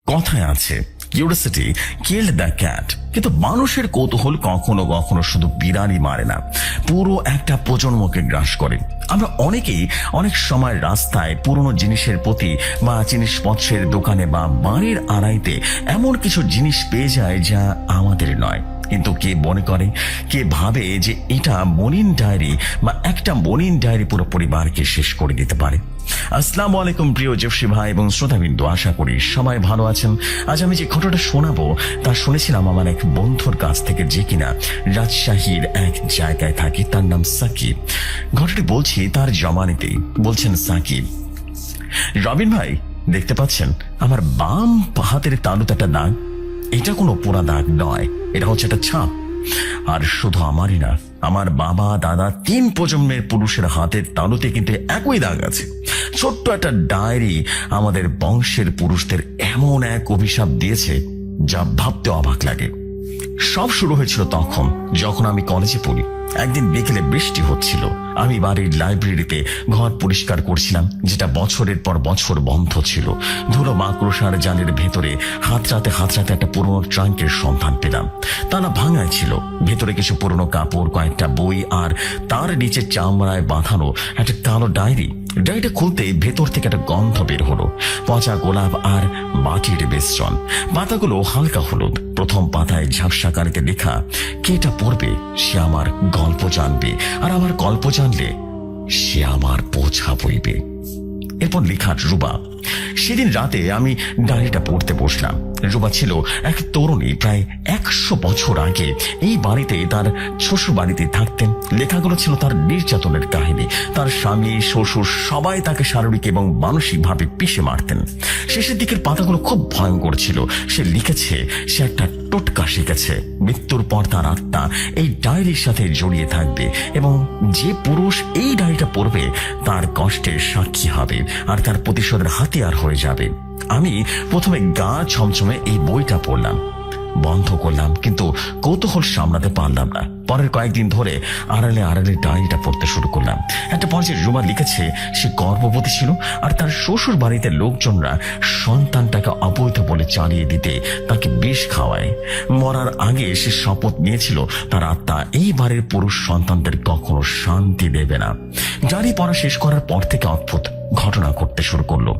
কথায় আছে curiosity killed the cat, কিন্তু মানুষের কৌতূহল কখনো কখনো শুধু বিড়ালই মারে না, পুরো একটা প্রজন্মকে গ্রাস করে। আমরা অনেকেই অনেক সময় রাস্তায় পুরনো জিনিসের প্রতি বা জিনিসপত্রের দোকানে বা বাড়ির আড়াইতে এমন কিছু জিনিস পেয়ে যায় যা আমাদের নয়, কিন্তু কে মনে করে, কে ভাবে যে এটা মনিন ডায়েরি বা একটা মনিন ডায়েরি পুরো পরিবারকে শেষ করে দিতে পারে। আসসালামু আলাইকুম প্রিয় জেফসি ভাই এবং শ্রোতাবিন্দু, আশা করি সবাই ভালো আছেন। আজ আমি যে ঘটনাটা শোনাবো তা শুনেছিলাম আমার এক বন্ধুর কাছ থেকে, যে কিনা রাজশাহীর এক জায়গায় থাকে। তার নাম সাকিব। ঘটনাটি বলছি তার জমানিতেই। বলছেন সাকিব, রবিন ভাই দেখতে পাচ্ছেন আমার বাম হাতের তালুতে একটা দাগ। এটা কোনো পোড়া দাগ নয়, এটা হচ্ছে একটা ছাপ। আর শুধু আমারই না, আমার বাবা দাদা 3 প্রজন্মের পুরুষের হাতের তালুতে কিন্তু একই দাগ আছে। ছোট্ট একটা ডায়েরি আমাদের বংশের পুরুষদের এমন এক অভিশাপ দিয়েছে যা ভাবতে অবাক লাগে। সব শুরু হয়েছিল তখন যখন আমি কলেজে পড়ি। একদিন বিকেলে বৃষ্টি হচ্ছিল। আমি বাড়ির লাইব্রেরিতে ঘর পরিষ্কার করছিলাম, যেটা বছরের পর বছর বন্ধ ছিল। ধুলো মাকড়সার জালের ভেতরে হাতড়াতে একটা পুরনো ট্রাঙ্কের সন্ধান পেলাম। তালা ভাঙায় ছিল। ভেতরে কিছু পুরনো কাপড়, কয়েকটা বই, আর তার নিচে চামড়ায় বাঁধানো একটা কালো ডায়েরি। ডায়েরিটা খুলতে ভেতর থেকে একটা গন্ধ বের হলো, পচা গোলাপ আর মাটির মিশ্রণ। পাতাগুলো হালকা হলুদ। প্রথম পাতায় ঝাপসা কালিতে লেখা, কে এটা পড়বে সে আমার গল্প জানবে, আর আমার গল্প জানলে সে আমার বোঝা বইবে। এরপর লেখা রুবা। সেদিন রাতে আমি ডায়েরিটা পড়তে বসলাম। রুবা ছিল এক তরুণী, প্রায় 100 বছর আগে এই বাড়িতে, তার শ্বশুর বাড়িতে থাকতেন। লেখাগুলো ছিল তার নির্যাতনের কাহিনী। তার স্বামী, শ্বশুর সবাই তাকে শারীরিক এবং মানসিকভাবে পিষে মারতেন। শেষের দিকের পাতাগুলো খুব ভয়ঙ্কর ছিল। সে লিখেছে সে একটা টোটকা শিখেছে। মৃত্যুর পর তার আত্মা এই ডায়েরির সাথে জড়িয়ে থাকবে, এবং যে পুরুষ এই ডায়েরিটা পড়বে তার কষ্টের সাক্ষী হবে আর তার প্রতিশোধের হাতিয়ার হয়ে যাবে। আমি প্রথমে গা ছমছমে এই বইটা পড়লাম, বন্ধ করলাম, কিন্তু কৌতূহল সামলাতে পারলাম না। পরের কয়েকদিন ধরে আড়ালে ডায়েরিটা পড়তে শুরু করলাম। একটা পর্যায়ে রুমা লিখেছে সে গর্ভবতী ছিল, আর তার শ্বশুর বাড়িতে লোকজনরা সন্তানটাকে অবৈধ বলে চালিয়ে দিতে তাকে বিষ খাওয়ায়। মরার আগে সে শপথ নিয়েছিল তার আত্মা এই বাড়ির পুরুষ সন্তানদের কখনো শান্তি দেবে না। ডায়েরি পড়া শেষ করার পর থেকে অদ্ভুত ঘটনা ঘটতে শুরু করলো।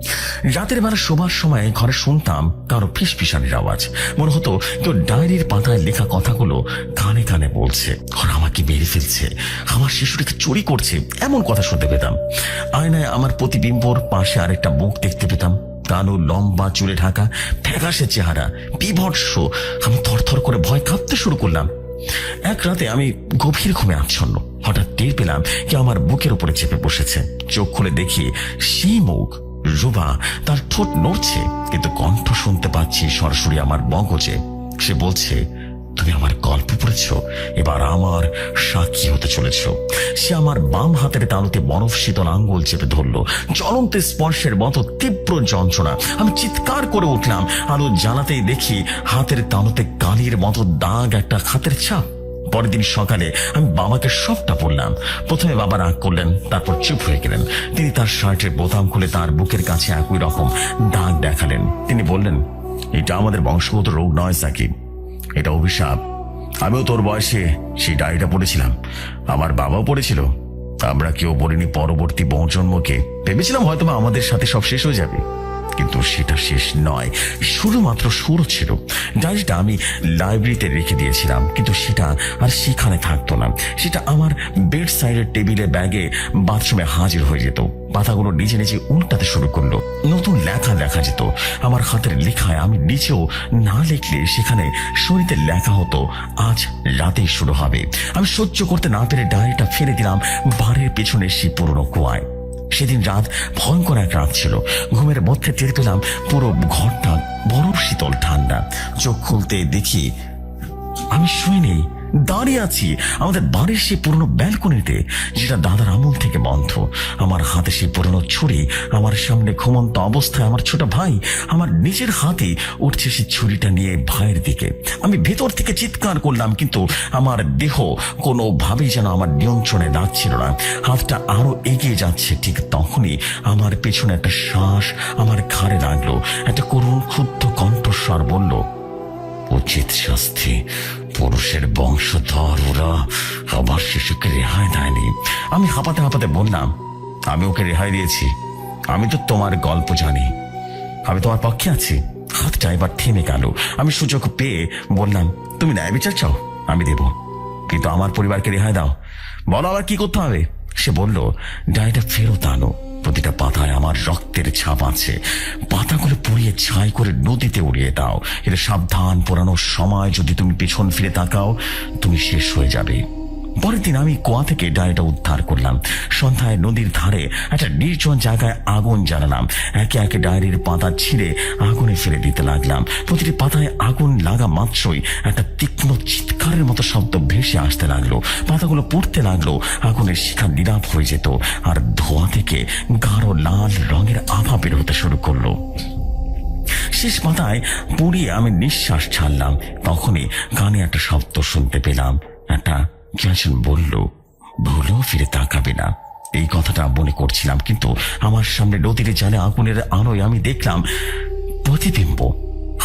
রাতের বেলা শোবার সময় ঘরে শুনতাম কারো ফিসফিসানির আওয়াজ। মনে হতো কেউ ডায়েরির পাতায় লেখা কথাগুলো কানে কানে বলছে। ওরা আমাকে মেরে ফেলছে, আমার শিশুটিকে চুরি করছে, এমন কথা শুনতে পেতাম। আয়নায় আমার প্রতিবিম্বর পাশে আরেকটা মুখ দেখতে পেতাম, কালো লম্বা চুলে ঢাকা, ফ্যাকাশে চেহারা, বিভৎস। আমি থরথর করে ভয় কাঁপতে শুরু করলাম। এক রাতে আমি গভীর ঘুমে আচ্ছন্ন। হঠাৎ টের পেলাম কেউ আমার বুকের উপরে চেপে বসেছে। চোখ খুলে দেখি সেই মুখ রুবা। তার ঠোঁট নড়ছে, কিন্তু কণ্ঠ শুনতে পাচ্ছি সরাসরি আমার মগজে। সে বলছে, তুমি আমার গল্প পড়েছ, এবার আমার সাক্ষী হতে চলেছ। সে আমার বাম হাতের তালুতে বরফ শীতল আঙ্গুল চেপে ধরলো। জ্বলন্ত স্পর্শের মতো তীব্র যন্ত্রণা। আমি চিৎকার করে উঠলাম। আলো জ্বালাতেই দেখি হাতের তালুতে কালির মতো দাগ, একটা হাতের ছাপ। পরের দিন সকালে আমি বাবাকে সবটা বললাম। প্রথমে বাবা রাগ করলেন, তারপর চুপ হয়ে গেলেন। তিনি তার শার্টের বোতাম খুলে তার বুকের কাছে একই রকম দাগ দেখালেন। তিনি বললেন, এটা আমাদের বংশগত রোগ নয় সাকিব, এটা অভিশাপ। আমিও তোর বয়সে সেই ডায়েরিটা পড়েছিলাম, আমার বাবাও পড়েছিল। আমরা কেউ বলিনি পরবর্তী প্রজন্মকে। ভেবেছিলাম হয়তো আমাদের সাথে সব শেষ হয়ে যাবে, কিন্তু সেটা শেষ নয়, শুধুমাত্র শুরু ছিল। ডায়েরিটা আমি লাইব্রেরিতে রেখে দিয়েছিলাম, কিন্তু সেটা আর সেখানে থাকতো না। সেটা আমার বেড সাইডের টেবিলে, ব্যাগে, বাথরুমে হাজির হয়ে যেত। পাতাগুলো নিজে নিজে উল্টাতে শুরু করলো। নতুন লেখা লেখা যেত আমার হাতের লেখায়। আমি নিচেও না লিখলে সেখানে সরিতে লেখা হতো, আজ রাতেই শুরু হবে। আমি সহ্য করতে না পেরে ডায়েরিটা ফেলে দিলাম বাড়ির পেছনে সেই পুরনো কুয়ায়। সেদিন রাত ভয়ঙ্কর এক রাত ছিল। ঘুমের মধ্যে টের পেলাম পুরো ঘরটা বরফ শীতল ঠান্ডা। চোখ খুলতে দেখি আমি শুয়ে নেই, দাঁড়িয়ে আছি আমাদের বাড়ির সেই পুরনো ব্যালকনিতে, যেটা দাদার আমল থেকে বন্ধ। আমার হাতে সেই পুরনো ছুরি, আমার সামনে ঘুমন্ত অবস্থায় আমার ছোট ভাই। আমার নিজের হাতে উঠছে সেই ছুরিটা নিয়ে ভাইয়ের দিকে। আমি ভেতর থেকে চিৎকার করলাম, কিন্তু আমার দেহ কোনোভাবেই যেন আমার নিয়ন্ত্রণে যাচ্ছিল না। হাতটা আরো এগিয়ে যাচ্ছে। ঠিক তখনই আমার পেছনে একটা শ্বাস আমার ঘাড়ে লাগলো। একটা করুণ ক্ষুব্ধ কণ্ঠ উচিত শাস্তি। পুরুষের বংশধর ওরা আবার শিশুকে রেহাই দেয়নি। আমি হাঁপাতে হাঁপাতে বললাম, আমি ওকে রেহাই দিয়েছি। আমি তো তোমার গল্প জানি, আমি তোমার পক্ষে আছি। হাতটা এবার থেমে গেল। আমি সুযোগ পেয়ে বললাম, তুমি ন্যায় বিচার চাও, আমি দেব, কিন্তু আমার পরিবারকে রেহাই দাও। বলো আবার কি করতে হবে? সে বলল, ডায়েরিটা ফেরত আনো। প্রতিটা পাতায় আমার রক্তের ছাপ আছে। পাতাগুলো পুড়িয়ে ছাই করে নদীতে উড়িয়ে দাও। এটা সাবধান, পোড়ানোর সময় যদি তুমি পিছন ফিরে তাকাও, তুমি শেষ হয়ে যাবে। পরের দিন আমি কুয়া থেকে ডায়েরিটা উদ্ধার করলাম। সন্ধ্যায় নদীর ধারে একটা নির্জন জায়গায় আগুন জ্বালালাম। একে একে ডায়েরির পাতা ছিঁড়ে আগুনে ফেলে দিতে লাগলাম। প্রতিটি পাতায় আগুন লাগা মাত্রই একটা তীক্ষ্ণ চিৎকারের মতো শব্দ ভেসে আসতে লাগলো। পাতাগুলো পুড়তে লাগলো। আগুনের শিখা নীরব হয়ে যেত, আর ধোঁয়া থেকে গাঢ় লাল রঙের আভা বের হতে শুরু করলো। শেষ পাতায় পুড়িয়ে আমি নিঃশ্বাস ছাড়লাম। তখনই কানে একটা শব্দ শুনতে পেলাম। একটা একজন বলল, ভুলেও ফিরে তাকাবে না। এই কথাটা মনে করছিলাম, কিন্তু আমার সামনে নদীর জালে আগুনের আলোয় আমি দেখলাম প্রতিবিম্ব।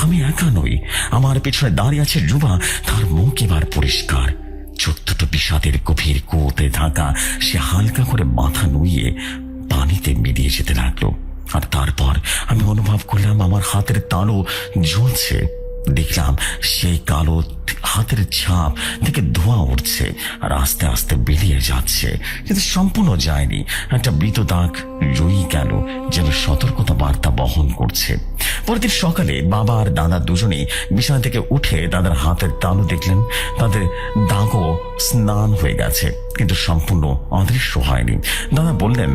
আমি একা নই, আমার পেছনে দাঁড়িয়ে আছে রুবা। তার মুখ এবার পরিষ্কার, চোখ দুটো বিষাদের গভীর কুয়োতে ঢাকা। সে হালকা করে মাথা নুইয়ে পানিতে মিলিয়ে যেতে লাগলো। আর তারপর আমি অনুভব করলাম আমার হাতের তালু জ্বলছে। দেখলাম সেই কালো হাতের ছাপ থেকে ধোঁয়া উঠছে আর আস্তে আস্তে বেরিয়ে যাচ্ছে, কিন্তু সম্পূর্ণ যায়নি। একটা মৃত দাগ রয়ে গেল, যেন সতর্কতা বার্তা বহন করছে। পরের দিন সকালে বাবা আর দাদা দুজনেই বিছানা থেকে উঠে তাদের হাতের তালু দেখলেন। তাদের দাগও স্নান হয়ে গেছে, কিন্তু সম্পূর্ণ অদৃশ্য হয়নি। দাদা বললেন,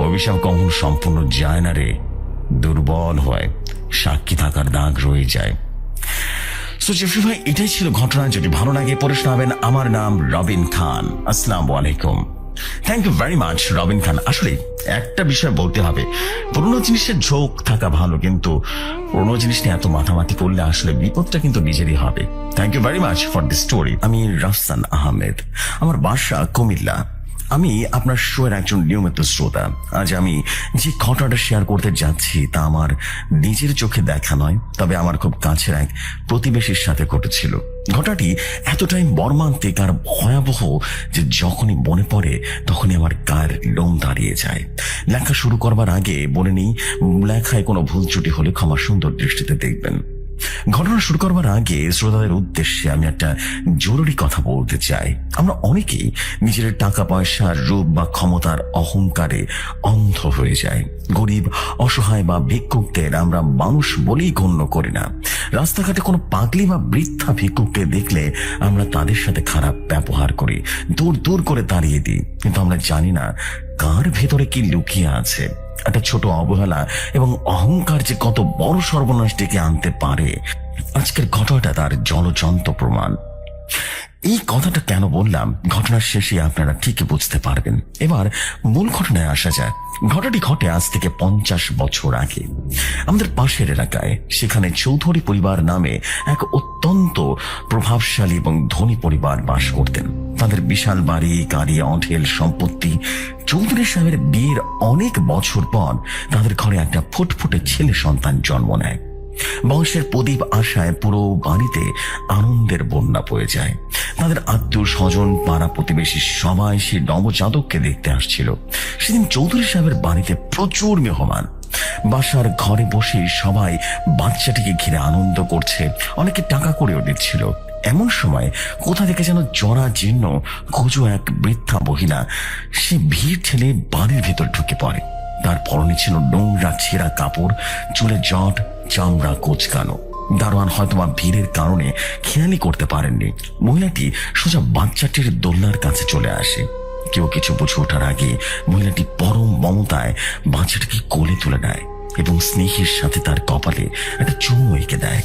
অভিশাপ কখনো সম্পূর্ণ যায় না রে, দুর্বল হয়, সাক্ষী থাকার দাগ রয়ে যায়। সো জেফরি ভাই, এটাই ছিল ঘটনা। যদি ভালো লাগে পড়ে শোনাবেন। আমার নাম রবিন খান। আসসালামু আলাইকুম। Thank you very much Robin Khan. আসলে একটা বিষয় বলতে হবে, পুরোনো জিনিসের ঝোঁক থাকা ভালো, কিন্তু পুরোনো জিনিস নিয়ে এত মাথামাতি করলে আসলে বিপদটা কিন্তু নিজেরই হবে। Thank you very much for this story. আমি রাফসান আহমেদ, আমার বাসা কুমিল্লা। আমি আপনার শোয়ের একজন নিয়মিত শ্রোতা। আজ আমি যে ঘটনাটা শেয়ার করতে যাচ্ছি তা আমার নিজের চোখে দেখা নয়, তবে আমার খুব কাছের এক প্রতিবেশীর সাথে ঘটেছিল। ঘটনাটি এতটাই মর্মান্তিক আর ভয়াবহ যে যখনই মনে পড়ে তখনই আমার গায়ের লোম দাঁড়িয়ে যায়। লেখা শুরু করবার আগে বলে নিই, লেখায় কোনো ভুল ত্রুটি হলে ক্ষমা সুন্দর দৃষ্টিতে দেখবেন। ঘটনা শুরু করবার আগে শ্রোতাদের উদ্দেশ্যে আমি একটা জরুরি কথা বলতে চাই। আমরা অনেকেই নিজের টাকা পয়সার রূপ বা ক্ষমতার অহংকারে অন্ধ হয়ে যায়। গরিব, অসহায় বা ভিক্ষুকদের আমরা মানুষ বলেই গণ্য করি না। রাস্তাঘাটে কোনো পাগলি বা বৃদ্ধা ভিক্ষুককে দেখলে আমরা তাদের সাথে খারাপ ব্যবহার করি, দূর দূর করে তাড়িয়ে দিই। কিন্তু আমরা জানি না কার ভেতরে কি লুকিয়ে আছে। একটা ছোট অবহেলা এবং অহংকার যে কত বড় সর্বনাশ ডেকে আনতে পারে, আজকের ঘটনাটা তার জলজন্ত প্রমাণ। এই কথাটা কেন বললাম, ঘটনার শেষে আপনারা ঠিকই বুঝতে পারবেন। এবার মূল ঘটনায় আসা যায়। ঘটনাটি ঘটে আজ থেকে 50 বছর আগে আমাদের পাশের এলাকায়। সেখানে চৌধুরী পরিবার নামে এক অত্যন্ত প্রভাবশালী এবং ধনী পরিবার বাস করতেন। তাদের বিশাল বাড়ি, গাড়ি, অঢেল সম্পত্তি। চৌধুরী সাহেবের বিয়ের অনেক বছর পর তাদের ঘরে একটা ফুটফুটে ছেলে সন্তান জন্ম নেয়। বংশের প্রদীপ আশায় পুরো বাড়িতে আনন্দের বন্যা বয়ে যায়। তাদের আত্মীয় স্বজন, পাড়া প্রতিবেশী সবাই সে নবজাতককে দেখতে আসছিল। সেদিন চৌধুরী সাহেবের বাড়িতে প্রচুর মেহমান। বাসার ঘরে বসে সবাই বাচ্চাটিকে ঘিরে আনন্দ করছে, অনেকে টাকা করেও দিচ্ছিল। এমন সময় কোথা থেকে যেন জরা জীর্ণ খোঁজো এক বৃদ্ধা মহিলা সে ভিড় ঠেলে বাড়ির ভেতর ঢুকে পড়ে। তার পরনে ছিল নোংরা ছেঁড়া কাপড়, চুলে জট, চামড়া কোচকানো। দারোয়ান হয়তোবা ভিড়ের কারণে খেয়ালই করতে পারেননি। মহিলাটি সোজা বাচ্চাটির দোলনার কাছে চলে আসে। কেউ কিছু বুঝে ওঠার আগে মহিলাটি পরম মমতায় বাচ্চাটাকে কোলে তুলে নেয় এবং স্নেহের সাথে তার কপালে একটা চুমু এঁকে দেয়।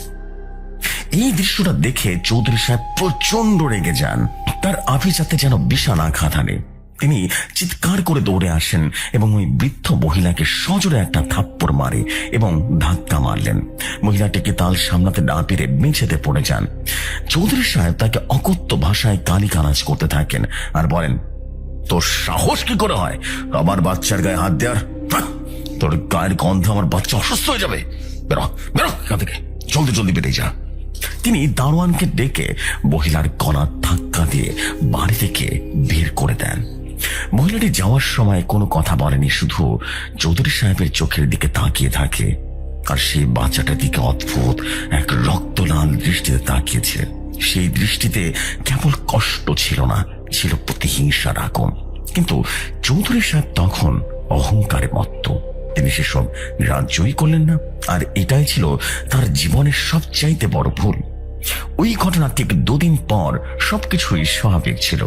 এই দৃশ্যটা দেখে চৌধুরী সাহেব প্রচন্ড রেগে যান। তার আভিজাতে যেন বিশাল আঘাত আনে। তিনি চিৎকার করে দৌড়ে আসেন এবং ওই বৃদ্ধ মহিলাকে সজোরে একটা থাপ্পড় মারে এবং ধাক্কা মারলেন। মহিলাটিকে তাল সামলাতে না পেরে মেঝেতে পড়ে যান। চৌধুরী সাহেব তাকে অকথ্য ভাষায় গালিগালাজ করতে থাকেন আর বলেন, তোর সাহস কি করে হয় আমার বাচ্চার গায়ে হাত দেওয়ার? তোর গায়ের গন্ধ আমার বাচ্চা অসুস্থ হয়ে যাবে। বেরো বেরো এখান থেকে, জলদি জলদি বেরিয়ে যা। তিনি দারোয়ানকে ডেকে মহিলার গলা ধাক্কা দিয়ে বাড়ি থেকে বের করে দেন। মহিলাটি যাওয়ার সময় কোনো কথা বলেনি, শুধু চৌধুরী সাহেবের চোখের দিকে তাকিয়ে থাকে। আর সেই বাচ্চাটার দিকে অদ্ভুত এক রক্তলাল দৃষ্টিতে তাকিয়েছে। সেই দৃষ্টিতে কেবল কষ্ট ছিল না, ছিল প্রতিহিংসার আগুন। কিন্তু চৌধুরী সাহেব তখন অহংকারে মত্ত। তিনি সেসব গ্রাহ্যই করলেন না, আর এটাই ছিল তার জীবনের সবচাইতে বড় ভুল। ওই ঘটনা ঠিক 2 দিন পর সবকিছুই স্বাভাবিক ছিল,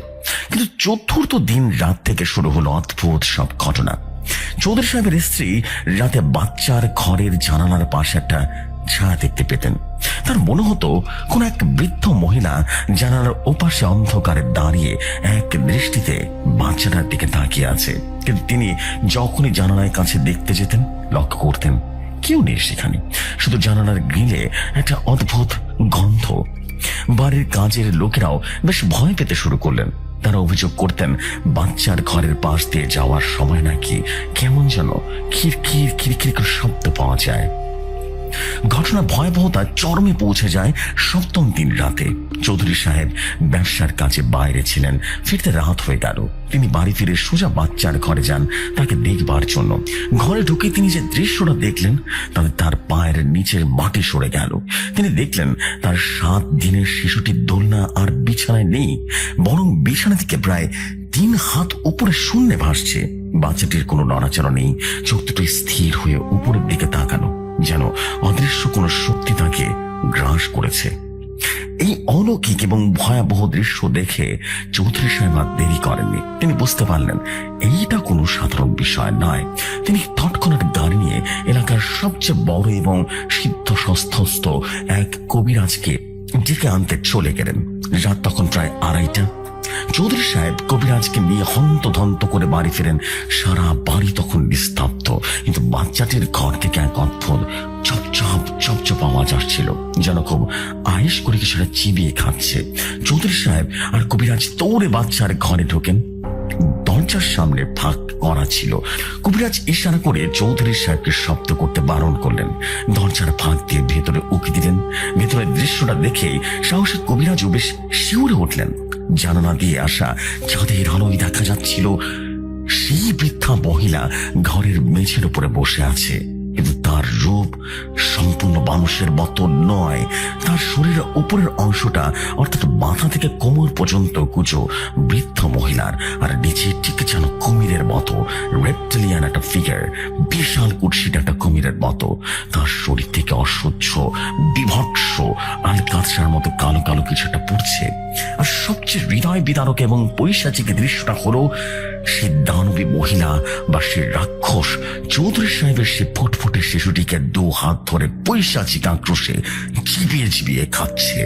কিন্তু 4র্থ দিন রাত থেকে শুরু হলো অদ্ভুত সব ঘটনা। চৌধুরী সাহেবের স্ত্রী রাতে বাচ্চার ঘরের জানালার পাশে একটা ছায়া দেখতে পেতেন। তার মনে হতো কোন এক বৃদ্ধ মহিলা জানালার ওপাশে অন্ধকারে দাঁড়িয়ে এক দৃষ্টিতে বাচ্চাটার দিকে তাকিয়ে আছে। কিন্তু তিনি যখনই জানালার কাছে দেখতে যেতেন, লক্ষ্য করতেন কেউ নেই সেখানে, শুধু জানালার গ্রিলে একটা অদ্ভুত গন্ধ। বাড়ির কাজের লোকেরাও বেশ ভয় পেতে শুরু করলেন। তারা অভিযোগ করতেন বাচ্চার ঘরের পাশ দিয়ে যাওয়ার সময় নাকি কেমন যেন খিরখির খিরখির করে শব্দ পাওয়া যায়। ঘটনার ভয়াবহতা চরমে পৌঁছে যায় 7ম দিন রাতে। চৌধুরী সাহেব ব্যবসার কাজে বাইরে ছিলেন, ফিরতে রাত হয়ে গেল। তিনি বাড়ি ফিরে সোজা বাচ্চার ঘরে যান তাকে দেখবার জন্য। ঘরে ঢুকে তিনি যে দৃশ্যটা দেখলেন তাতে তার পায়ের নিচের মাটি সরে গেল। তিনি দেখলেন তার 7 দিনের শিশুটি দোলনা আর বিছানায় নেই, বরং বিছানা থেকে প্রায় 3 হাত উপরে শূন্যে ভাসছে। বাচ্চাটির কোনো নড়াচড়া নেই, চোখ দুটো স্থির হয়ে উপরের দিকে তাকানো, যেন অদৃশ্য কোনো শক্তি তাকে গ্রাস করেছে। এই অলৌকিক এবং ভয়াবহ দৃশ্য দেখে চৌধুরী সাহেব আর দেরি করেননি। তিনি বুঝতে পারলেন এইটা কোনো সাধারণ বিষয় নয়। তিনি তৎক্ষণাৎ গাড়ি নিয়ে এলাকার সবচেয়ে বড় এবং সিদ্ধ সস্থস্থ এক কবিরাজকে ডেকে আনতে চলে গেলেন। রাত তখন প্রায় 2:30। চৌধুরী সাহেব কবিরাজকে নিয়ে হন্তদন্ত করে বাড়ি ফেরেন। সারা বাড়ি তখন নিস্তব্ধ, কিন্তু বাচ্চাটির ঘর থেকে এক অদ্ভুত চপচপ চপচপ আওয়াজ আসছিল, যেন খুব আয়েশ করে কিছুটা চিবিয়ে খাচ্ছে। চৌধুরী সাহেব আর কবিরাজ দৌড়ে বাচ্চার ঘরে ঢোকেন। দরজার সামনে ফাঁক করা ছিল। কবিরাজ ইশারা করে চৌধুরী সাহেবকে শব্দ করতে বারণ করলেন। দরজার ফাঁক দিয়ে ভেতরে উকি দিলেন। ভেতরের দৃশ্যটা দেখে সাহসী কবিরাজও বেশ শিউরে উঠলেন। জানালা দিয়ে আসা চাঁদের আলোয় দেখা যাচ্ছিল সেই বৃদ্ধা মহিলা ঘরের মেঝের উপরে বসে আছে, কিন্তু তার রূপ সম্পূর্ণ মানুষের মতো নয়। তার শরীরের উপরের অংশটা, অর্থাৎ মাথা থেকে কোমর পর্যন্ত কুচো বৃদ্ধ মহিলার, আর নিচে ঠিক যেন কুমিরের মতো রেপ্টিলিয়ান একটা ফিগার, বিশাল কুৎসিত একটা কুমিরের মতো। তার শরীর থেকে অসহ্য বিভৎস আলকাতরার মতো কালো কালো কিছু একটা পড়ছে। আর সবচেয়ে হৃদয় বিদারক এবং পৈশাচিক দৃশ্যটা হলো সে দানবী মহিলা বা সে রাক্ষস চৌধুরী সাহেবের সে ফুটফুটে শিশুটিকে 2 হাত ধরে পৈশাচিক আক্রোশে চিবিয়ে চিবিয়ে খাচ্ছে।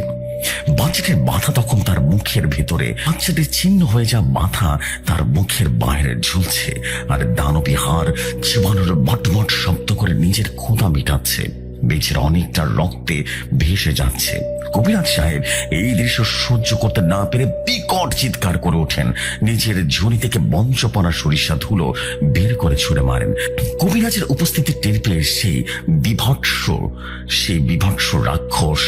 বাচ্চাটির মাথা তখন তার মুখের ভেতরে, বাচ্চাটির ছিন্ন হয়ে যা মাথা তার মুখের বাইরে ঝুলছে, আর দানবী হাড় জীবাণুর মটমট শব্দ করে নিজের ক্ষুধা মেটাচ্ছে। বেচের অনেকটা রক্তে ভেসে যাচ্ছে। কবিরাজ সাহেব এই দৃশ্য সহ্য করতে না পেরে বিকট চিৎকার করে ওঠেন। নিজের ঝুড়ি থেকে বঞ্চপনা সরিষা ধুলো বের করে ছুড়ে মারেন। কবিরাজের উপস্থিতি টের পেয়ে সেই বিভৎস রাক্ষস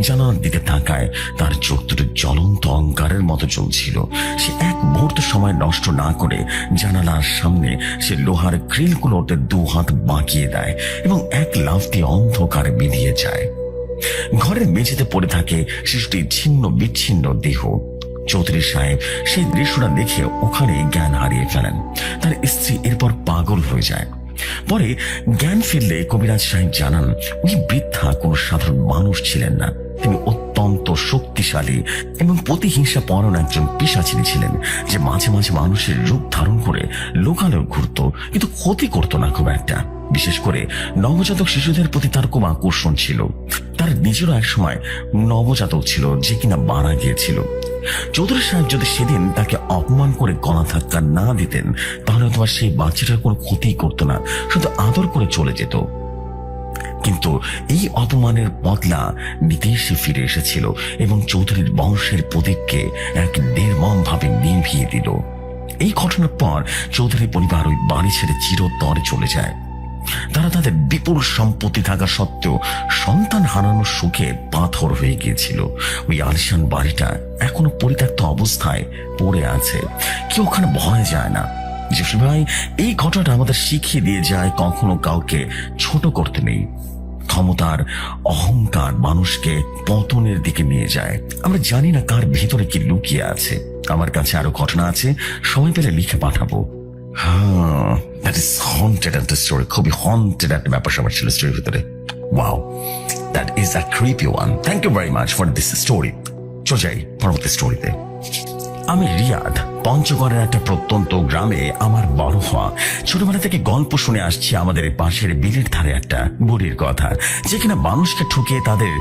জানালার দিকে তাকায়। তার চোখ দুটো জ্বলন্ত অঙ্গারের মতো জ্বলছিল। সে এক মুহূর্ত সময় নষ্ট না করে জানালার সামনে সে লোহার গ্রিলগুলোতে 2 হাত বাঁকিয়ে দেয় এবং এক লাফ দিয়ে অন্ধকারে মিলিয়ে যায়। ঘরের মেঝেতে পড়ে থাকে শিশুটির ছিন্ন বিচ্ছিন্ন দেহ। চৌধুরী সাহেব সেই দৃশ্যটা দেখে ওখানে জ্ঞান হারিয়ে ফেলেন। তার স্ত্রী এরপর পাগল হয়ে যায়। পরে জ্ঞান ফিরলে কবিরাজ সাহেব জানান ওই বৃদ্ধা কোনো সাধারণ মানুষ ছিলেন না। তিনি অত্যন্ত শক্তিশালী এবং প্রতিহিংসা পরায়ণ একজন পিশাচিনী ছিলেন, যে মাঝে মাঝে মানুষের রূপ ধারণ করে লোকালয়ে ঘুরত, কিন্তু ক্ষতি করতো না খুব একটা। বিশেষ করে নবজাতক শিশুদের প্রতি তার খুব আকর্ষণ ছিল। তার নিজেরও এক সময় নবজাতক ছিল যে কিনা মারা গিয়েছিল। চৌধুরী সাহেব যদি সেদিন তাকে অপমান করে গলা ধাক্কা না দিতেন, তাহলে হয়তো সেই বাচ্চাটার কোনো ক্ষতি করতো না, শুধু আদর করে চলে যেত। কিন্তু এই অপমানের বদলা নিতেই সে ফিরে এসেছিল এবং চৌধুরীর বংশের প্রদীপকে এক নির্মম ভাবে নিভিয়ে দিল। এই ঘটনার পর চৌধুরী পরিবার ওই বাড়ি ছেড়ে চিরতরে চলে যায়। তারা তাদের বিপুল সম্পত্তি থাকা সত্ত্বেও সন্তান হারানোর সুখে পাথর হয়ে গিয়েছিল। ওই আলিশান বাড়িটা এখনো পরিত্যক্ত অবস্থায় পড়ে আছে, কেউ ওখানে ভয় যায় না। জসি ভাই, এই ঘটনাটা আমাদের শিখিয়ে দিয়ে যায় কখনো কাউকে ছোট করতে নেই। ক্ষমতার অহংকার মানুষকে পতনের দিকে নিয়ে যায়। আমরা জানি না কার ভেতরে কি লুকিয়ে আছে। আমার কাছে আরো ঘটনা আছে, সময় পেলে লিখে পাঠাবো। হ্যাঁ, দ্যাট ইজ হন্টেড একটা স্টোরি, খুবই হন্টেড একটা ব্যাপার স্যাপার ছিল স্টোরির ভিতরে। Wow, that is a creepy one. Thank you very much for this story. চলে যাই পরবর্তী স্টোরিতে। আমি রিয়াদ, পঞ্চগড়ের একটা প্রত্যন্ত গ্রামে আমার বড় হওয়া। ছোটবেলা থেকে গল্প শুনে আসছি আমাদের পাশের বিলের ধারে একটা বুড়ির কথা, যেখানে মানুষকে ঠুকিয়ে তাদের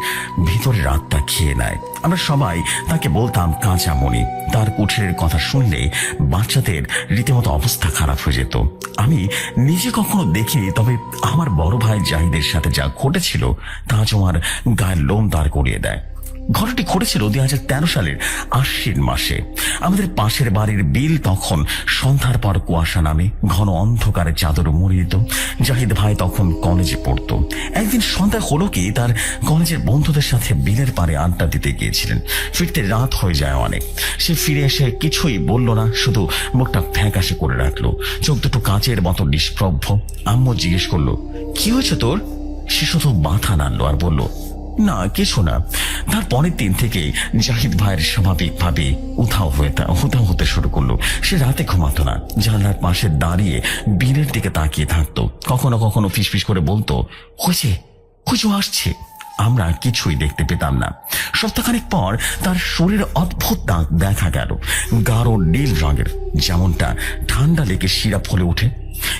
ভিতরের আত্মা খেয়ে নেয়। আমরা সবাই তাকে বলতাম কাঁচামণি। তার কুঠিরের কথা শুনলে বাচ্চাদের রীতিমতো অবস্থা খারাপ হয়ে যেত। আমি নিজে কখনো দেখিনি, তবে আমার বড় ভাই জাহিদের সাথে যা ঘটেছিল তা আজ আমার গায়ের লোম দাঁড় করিয়ে দেয়। ঘটনাটি ঘটেছিল 2013 সালের আশ্বিন মাসে। আমাদের পাশের বাড়ির বিল তখন সন্ধ্যার পর কুয়াশা নামে ঘন অন্ধকারে চাদর মুড়ে দিত। জাহিদ ভাই তখন কলেজে পড়তো। একদিন সন্ধ্যা হলো কি, তার কলেজের বন্ধুদের সাথে বিলের পাড়ে আড্ডা দিতে গিয়েছিলেন। ফিরতে রাত হয়ে যায় অনেক। সে ফিরে এসে কিছুই বলল না, শুধু মুখটা ফ্যাকাশে করে রাখলো, চোখ দুটো কাচের মতো নিষ্প্রভ। আম্মু জিজ্ঞেস করলো, কি হয়েছে তোর? সে শুধু মাথা নাড়লো আর বলল, না কিছু না। তার পরের দিন থেকে জাহিদ ভাইয়ের স্বাভাবিকভাবে উধাও হতে শুরু করলো। সে রাতে ঘুমাতো না, জানলার পাশে দাঁড়িয়ে বিলের দিকে তাকিয়ে থাকতো। কখনো কখনো ফিসফিস করে বলতো, হয়েছে আসছে। আমরা কিছুই দেখতে পেতাম না। সপ্তাহখানেক পর তার শরীরে অদ্ভুত দাগ দেখা গেল, গাঢ় নীল রঙের, যেমনটা ঠান্ডা লেগে শিরা ফলে ওঠে।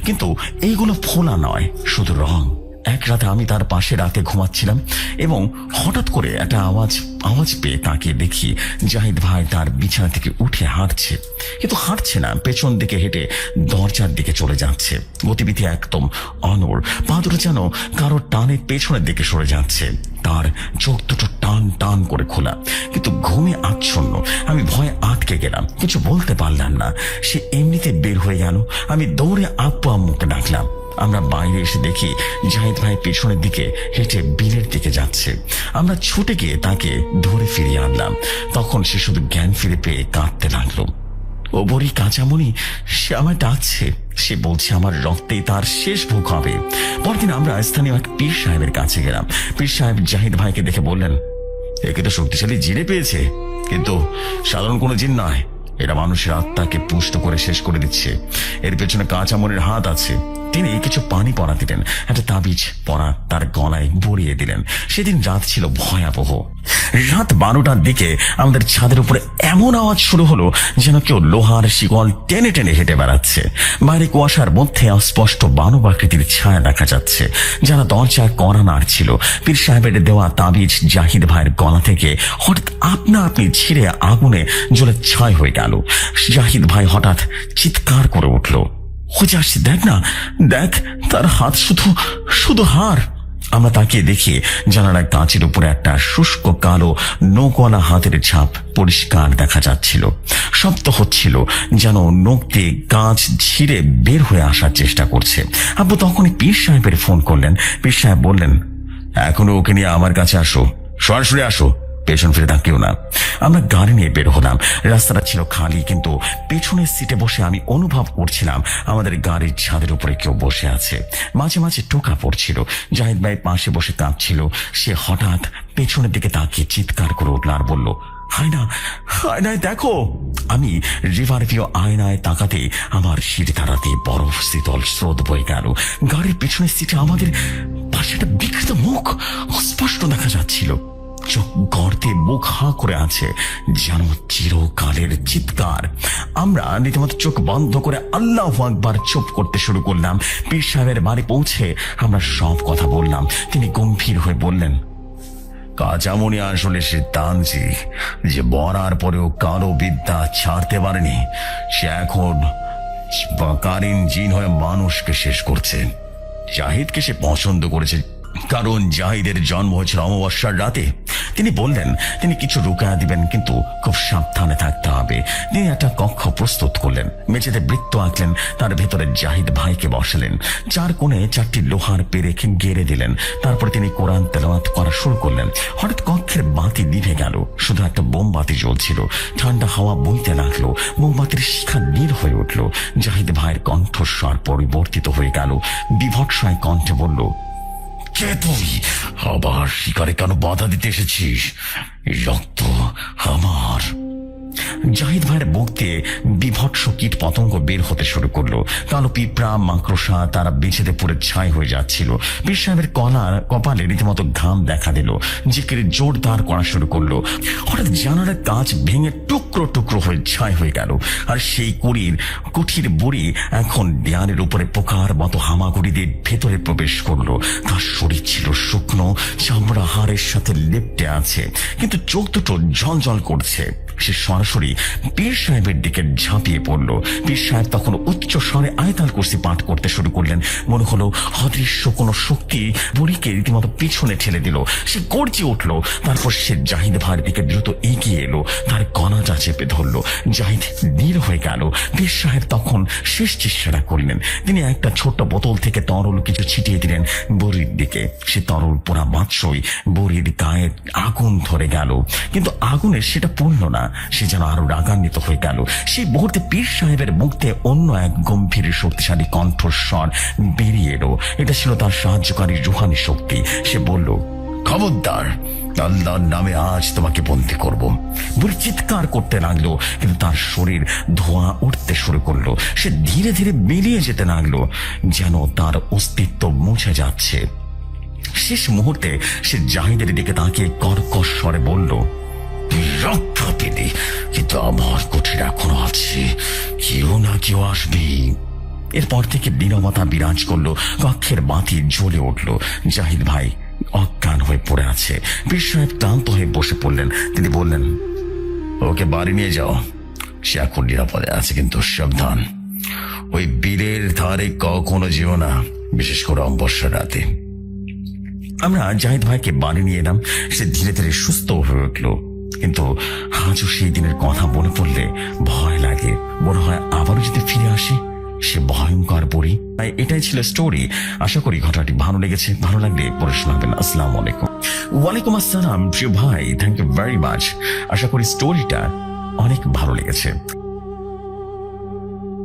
কিন্তু এইগুলো ফোলা নয়, শুধু রং। এক রাতে আমি তার পাশে রাতে ঘুমাচ্ছিলাম এবং হঠাৎ করে একটা আওয়াজ পেয়ে তাকিয়ে দেখি জাহিদ ভাই তার বিছানা থেকে উঠে হাঁটছে, কিন্তু হাঁটছে না, পেছন দিকে হেঁটে দরজার দিকে চলে যাচ্ছে। গতিবিধি একদম অনড়, পা দুটো যেন কারোর টানে পেছনের দিকে সরে যাচ্ছে। তার চোখ দুটো টান টান করে খোলা, কিন্তু ঘুমে আচ্ছন্ন। আমি ভয়ে আটকে গেলাম, কিছু বলতে পারলাম না। সে এমনিতে বের হয়ে গেল। আমি দৌড়ে আব্বু আম্মুকে ডাকলাম। আমরা বাইরে এসে দেখি জাহিদ ভাই পেছনের দিকে হেঁটে বিলের দিকে যাচ্ছে। আমরা ছুটে গিয়ে তাকে ধরে ফিরিয়ে আনলাম। তখন সে শুধু জ্ঞান ফিরে পেয়ে কাঁদতে লাগলো। ও বড়ি কাঁচামণি, সে আমায় ডাকছে। সে বলছে আমার রক্তেই তার শেষ ভোগ হবে। পরদিন আমরা স্থানীয় এক পীর সাহেবের কাছে গেলাম। পীর সাহেব জাহিদ ভাইকে দেখে বললেন, একে তো শক্তিশালী জিনে পেয়েছে, কিন্তু সাধারণ কোনো জিন নয়। এরা মানুষের আত্মাকে পুষ্ট করে শেষ করে দিচ্ছে। এর পেছনে কাঁচামণির হাত আছে। তিনি কিছু পানি পরা দিলেন, একটা তাবিজ পরা তার গলায় বরিয়ে দিলেন। সেদিন রাত ছিল ভয়াবহ। রাত 12টার দিকে আমাদের ছাদের উপরে এমন আওয়াজ শুরু হলো যেন কেউ লোহার শিকল টেনে টেনে হেঁটে বেড়াচ্ছে। বাইরে কুয়াশার মধ্যে অস্পষ্ট মানব আকৃতির ছায়া দেখা যাচ্ছে, যারা দরজার কড়া নাড়ছিল। পীর সাহেবের দেওয়া তাবিজ জাহিদ ভাইয়ের গলা থেকে হঠাৎ আপনা আপনি ছিঁড়ে আগুনে জ্বলে ছাই হয়ে গেল। জাহিদ ভাই হঠাৎ চিৎকার করে উঠল, হয়ে আসছে, দেখ না, দেখ, তার হাত শুধু হাড়। আমরা তাকিয়ে দেখি জানালার কাঁচের উপরে একটা শুষ্ক কালো নৌকওয়ালা হাতের ছাপ পরিষ্কার দেখা যাচ্ছিল। শব্দ হচ্ছিল যেন নখ দিয়ে কাঁচ ছিঁড়ে বের হয়ে আসার চেষ্টা করছে। আব্বু তখনই পীর সাহেবের ফোন করলেন। পীর সাহেব বললেন, এখনো ওকে নিয়ে আমার কাছে আসো, সরাসরি আসো, পেছন ফিরে তাকিও না। আমরা গাড়ি নিয়ে বের হলাম। রাস্তাটা ছিল খালি, কিন্তু পেছনের সিটে বসে আমি অনুভব করছিলাম আমাদের গাড়ির ছাদের উপরে কেউ বসে আছে। মাঝে মাঝে টোকা পড়ছিল। জাহিদ ভাই পাশে বসে কাঁদছিল। সে হঠাৎ পেছনের দিকে তাকিয়ে চিৎকার করে উঠল আর বলল, আয়নায় দেখো। আমি রিভার ভিউ আয়নায় তাকাতে আমার সিট দাঁড়াতে বরফ শীতল স্রোত বয়ে গেল। গাড়ির পেছনের সিটে আমাদের পাশে একটা বিকৃত মুখ স্পষ্ট দেখা যাচ্ছিল। চোখ গর্তে মুখ হাঁ করে আছে, যেন চিরকালের চিৎকার। আমরা রীতিমতো চোখ বন্ধ করে আল্লাহু আকবার চুপ করতে শুরু করলাম। পীর সাহেবের বাড়ি পৌঁছে আমরা সব কথা বললাম। তিনি গম্ভীর হয়ে বললেন, কাঁচামণি আসলে সে তানজি যে মরার পরেও কারো বিদ্যা ছাড়তে পারেনি। সে এখন কারিন জিন হয়ে মানুষকে শেষ করছে। জাহিদকে সে পছন্দ করেছে, কারণ জাহিদের জন্ম হয়েছিল অমাবস্যার রাতে। তিনি বললেন তিনি কিছু রুকায়া দিবেন, কিন্তু খুব সাবধানে থাকতে হবে। তিনি একটা কক্ষ প্রস্তুত করলেন, মেঝেতে বৃত্ত আঁকলেন, তার ভেতরে জাহিদ ভাইকে বসালেন, চার কোণে 4টি লোহার পেরেক গেড়ে দিলেন। তারপরে তিনি কোরআন তেলাওয়াত করা শুরু করলেন। হঠাৎ কক্ষের বাতি নিভে গেল, শুধু একটা মোমবাতি জ্বলছিল। ঠান্ডা হাওয়া বইতে লাগলো, মোমবাতির শিখা নীল হয়ে উঠল। জাহিদ ভাইয়ের কণ্ঠস্বর পরিবর্তিত হয়ে গেল, বিভৎসয় কণ্ঠে বলল, কে তুই? আবার শিকারে কেন বাধা দিতে এসেছিস? রক্ত আমার। জাহিদ ভাইয়ের বুক দিয়ে বিভৎস কীট পতঙ্গ বের হতে শুরু করলো। কালো পিঁপড়া, মাকড়সা তারা বেঁচেতে পুরো ছাই হয়ে যাচ্ছিল। পীর সাহেবের কপালে রীতিমতো ঘাম দেখা দিল। জিকির জোরদার করা শুরু করলো। হঠাৎ জানালার কাঁচ ভেঙে টুকরো টুকরো হয়ে ছাই হয়ে গেল। আর সেই কুঠির বুড়ি এখন দেয়ালের উপরে পোকার মতো হামাগুড়ি দিয়ে ভেতরে প্রবেশ করলো। তার শরীর ছিল শুকনো, চামড়া হাড়ের সাথে লেপ্টে আছে, কিন্তু চোখ দুটো ঝলঝল করছে। সে সরাসরি পীর সাহেবের দিকে ঝাঁপিয়ে পড়ল। পীর সাহেব তখন উচ্চ স্বরে আয়াতুল কুরসি পাঠ করতে শুরু করলেন। মনে হলো অদৃশ্য কোনো শক্তি বুড়িকে রীতিমতো পিছনে ঠেলে দিল। সে গর্জে উঠল। তারপর সে জাহিদ ভাইয়ের দিকে দ্রুত এগিয়ে এলো, তার গলাটা চেপে ধরলো। জাহিদ নীল হয়ে গেল। পীর সাহেব তখন শেষ চেষ্টাটা করলেন। তিনি একটা ছোট্ট বোতল থেকে তরল কিছু ছিটিয়ে দিলেন বুড়ির দিকে। সে তরল পোড়া মাত্রই বুড়ির গায়ে আগুন ধরে গেল, কিন্তু আগুনের সেটা পড়ল না। সে যেন আরো রাগান্বিত হয়ে গেল। সেই মুহূর্তে পীর সাহেবের মুখ থেকে অন্য এক গম্ভীর শক্তিশালী কণ্ঠস্বর বেরিয়ে এলো। এটা ছিল তার সাহায্যকারী রুহানি শক্তি। সে বলল, খবরদার, আল্লাহর নামে আজ তোমাকে বন্দী করব। বুড়ি চিৎকার করতে লাগলো, কিন্তু তার শরীর ধোঁয়া উঠতে শুরু করলো। সে ধীরে ধীরে বেরিয়ে যেতে লাগলো, যেন তার অস্তিত্ব মুছে যাচ্ছে। শেষ মুহূর্তে সে জাহিদের দিকে তাকিয়ে কর্কশ স্বরে বলল, রক্ষা পেলে, কিন্তু আমার কুঠির এখনো আছে, কেউ না কেউ আসবে। এরপর থেকে নীরবতা বিরাজ করলো। কক্ষের বাতি জ্বলে উঠল। জাহিদ ভাই অজ্ঞান হয়ে পড়ে আছে। পীর সাহেব ক্লান্ত হয়ে বসে পড়লেন। তিনি বললেন, ওকে বাড়ি নিয়ে যাও, সে এখন নিরাপদে আছে, কিন্তু সাবধান, ওই বিলের ধারে কখনো যেও না, বিশেষ করে অমাবস্যার রাতে। আমরা জাহিদ ভাইকে বাড়ি নিয়ে এলাম। সে ধীরে ধীরে সুস্থ হয়ে উঠল, কিন্তু আজও সেই দিনের কথা মনে পড়লে ভয় লাগে। মনে হয় আবারও যদি ফিরে আসে সে ভয়ঙ্কর বুড়ি। তাই এটাই ছিল স্টোরি। আশা করি ঘটনাটি ভালো লেগেছে। ভালো লাগলে পরে শোনাবেন। আসসালামু আলাইকুম। ওয়ালাইকুম আসসালাম প্রিয় ভাই, থ্যাংক ইউ ভেরি মাচ। আশা করি স্টোরিটা অনেক ভালো লেগেছে।